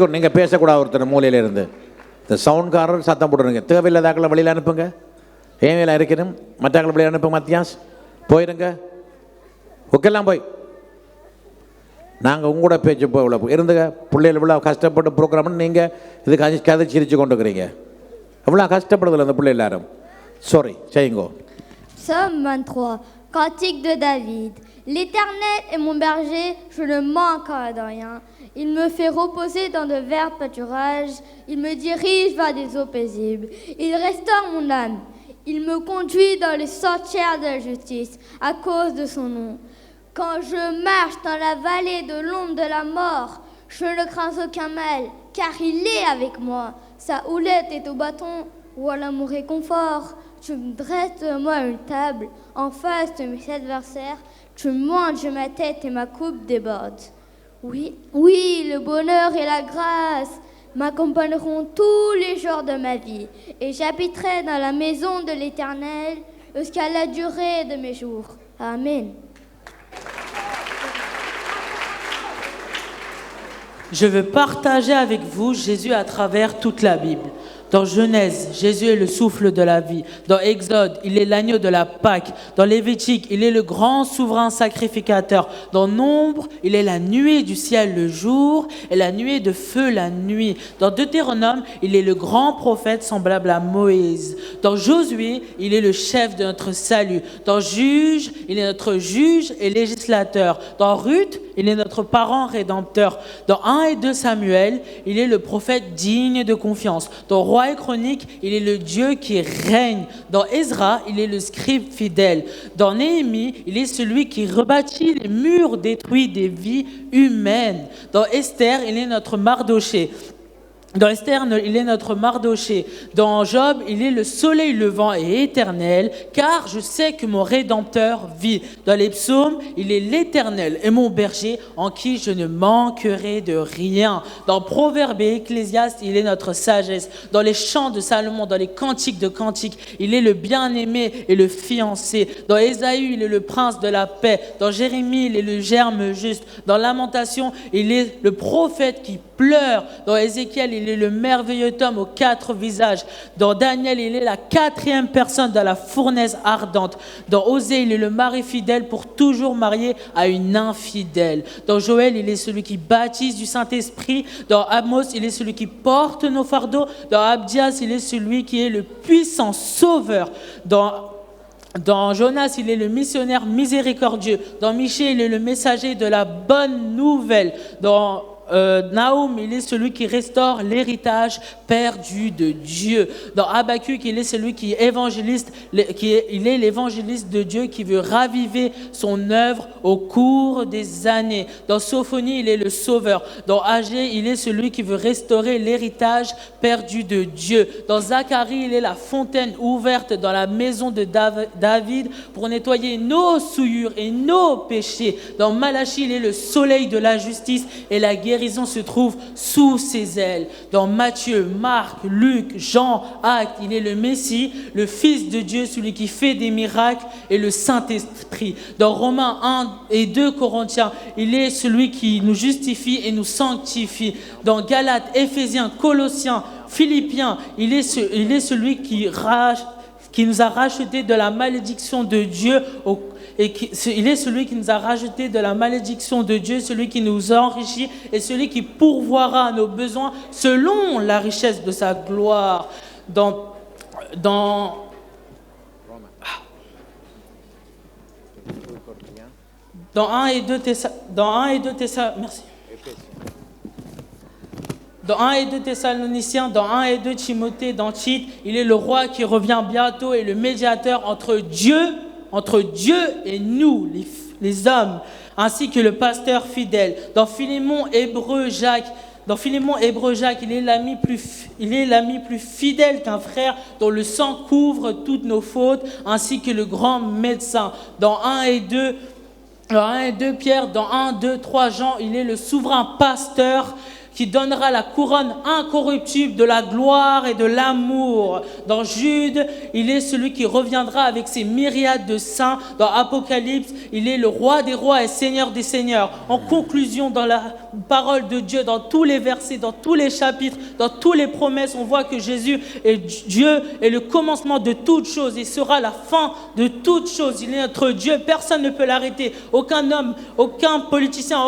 நீங்கள் பேசக்கூடாது ஒருத்தர் மூலையில் இருந்து இந்த சவுண்ட்காரர் சத்தம் போடுறீங்க. தேவையில்லாதாக்களை வழியில் அனுப்புங்க. ஏன் வேலை இருக்கணும் மற்றாக்களை வழியில் அனுப்புங்க. மத்தியாஸ் போயிருங்க. ஓகேலாம் போய் நாங்கள் உங்களோட பேச்சு போய் இவ்வளோ இருந்துங்க. பிள்ளைகள் இவ்வளோ கஷ்டப்பட்டு ப்ரோக்ராம்னு நீங்கள் இதுக்கு கதை சிரித்து கொண்டு இருக்கிறீங்க. எவ்வளோ கஷ்டப்படுதில்ல அந்த பிள்ளை எல்லாரும். சாரி செய்யுங்கோ. Psaume 23, Cantique de David. L'Éternel est mon berger, je ne manquerai de rien. Il me fait reposer dans de verts pâturages, il me dirige vers des eaux paisibles. Il restaure mon âme, il me conduit dans les sentiers de la justice à cause de son nom. Quand je marche dans la vallée de l'ombre de la mort, je ne crains aucun mal, car il est avec moi. Sa houlette et au bâton, ou l'amour et confort. Tu me dresses devant moi une table, en face de mes adversaires. Tu manges ma tête et ma coupe déborde. Oui, le bonheur et la grâce m'accompagneront tous les jours de ma vie. Et j'habiterai dans la maison de l'Éternel jusqu'à la durée de mes jours. Amen. Je veux partager avec vous Jésus à travers toute la Bible. Dans Genèse, Jésus est le souffle de la vie. Dans Exode, il est l'agneau de la Pâque. Dans Lévitique, il est le grand souverain sacrificateur. Dans Nombre, il est la nuée du ciel le jour et la nuée de feu la nuit. Dans Deutéronome, il est le grand prophète semblable à Moïse. Dans Josué, il est le chef de notre salut. Dans Juge, il est notre juge et législateur. Dans Ruth, il est notre parent rédempteur. Dans 1 et 2 Samuel, il est le prophète digne de confiance. Dans Roi et Chronique, il est le Dieu qui règne. Dans Ezra, il est le scribe fidèle. Dans Néhémie, il est celui qui rebâtit les murs détruits des vies humaines. Dans Esther, il est notre Mardoché. Dans Esther, il est notre Mardoché. Dans Job, il est le soleil levant et éternel, car je sais que mon Rédempteur vit. Dans les psaumes, il est l'Éternel et mon berger, en qui je ne manquerai de rien. Dans Proverbes et Ecclésiaste, il est notre sagesse. Dans les chants de Salomon, dans les cantiques de cantiques, il est le bien-aimé et le fiancé. Dans Ésaü, il est le prince de la paix. Dans Jérémie, il est le germe juste. Dans Lamentation, il est le prophète qui pleure. Dans Ézéchiel, il est le merveilleux homme aux 4 visages. Dans Daniel, il est la 4e personne dans la fournaise ardente. Dans Osée, il est le mari fidèle pour toujours marié à une infidèle. Dans Joël, il est celui qui baptise du Saint-Esprit. Dans Amos, il est celui qui porte nos fardeaux. Dans Abdias, il est celui qui est le puissant sauveur. Dans Jonas, il est le missionnaire miséricordieux. Dans Michée, il est le messager de la bonne nouvelle. Dans Naoum, il est celui qui restaure l'héritage perdu de Dieu. Dans Habakkuk, il est celui qui est évangéliste, il est l'évangéliste de Dieu qui veut raviver son œuvre au cours des années. Dans Sophonie, il est le sauveur. Dans Agé, il est celui qui veut restaurer l'héritage perdu de Dieu. Dans Zacharie, il est la fontaine ouverte dans la maison de David pour nettoyer nos souillures et nos péchés. Dans Malachie, il est le soleil de la justice et la guérison se trouve sous ses ailes. Dans Matthieu, Marc, Luc, Jean, Actes, il est le Messie, le Fils de Dieu, celui qui fait des miracles et le Saint-Esprit. Dans Romains 1 et 2 Corinthiens, il est celui qui nous justifie et nous sanctifie. Dans Galates, Éphésiens, Colossiens, Philippiens, il est celui qui nous a rachetés de la malédiction de Dieu il est celui qui nous a rachetés de la malédiction de Dieu, celui qui nous enrichit et celui qui pourvoira à nos besoins selon la richesse de sa gloire. Dans 1 et 2 Thessaloniciens, dans 1 et 2 Timothée, dans Tite, il est le roi qui revient bientôt et le médiateur entre Dieu et nous, les hommes, ainsi que le pasteur fidèle. Dans Philémon, Hébreu, Jacques, il est l'ami plus fidèle qu'un frère dont le sang couvre toutes nos fautes, ainsi que le grand médecin. Dans 1 et 2 Pierre, dans 1, 2, 3 Jean, il est le souverain pasteur qui donnera la couronne incorruptible de la gloire et de l'amour. Dans Jude, il est celui qui reviendra avec ses myriades de saints. Dans Apocalypse, il est le roi des rois et seigneur des seigneurs. En conclusion, dans la parole de Dieu, dans tous les versets, dans tous les chapitres, dans toutes les promesses, on voit que Jésus est Dieu et le commencement de toutes choses et sera la fin de toutes choses. Il est notre Dieu, personne ne peut l'arrêter. Aucun homme, aucun politicien,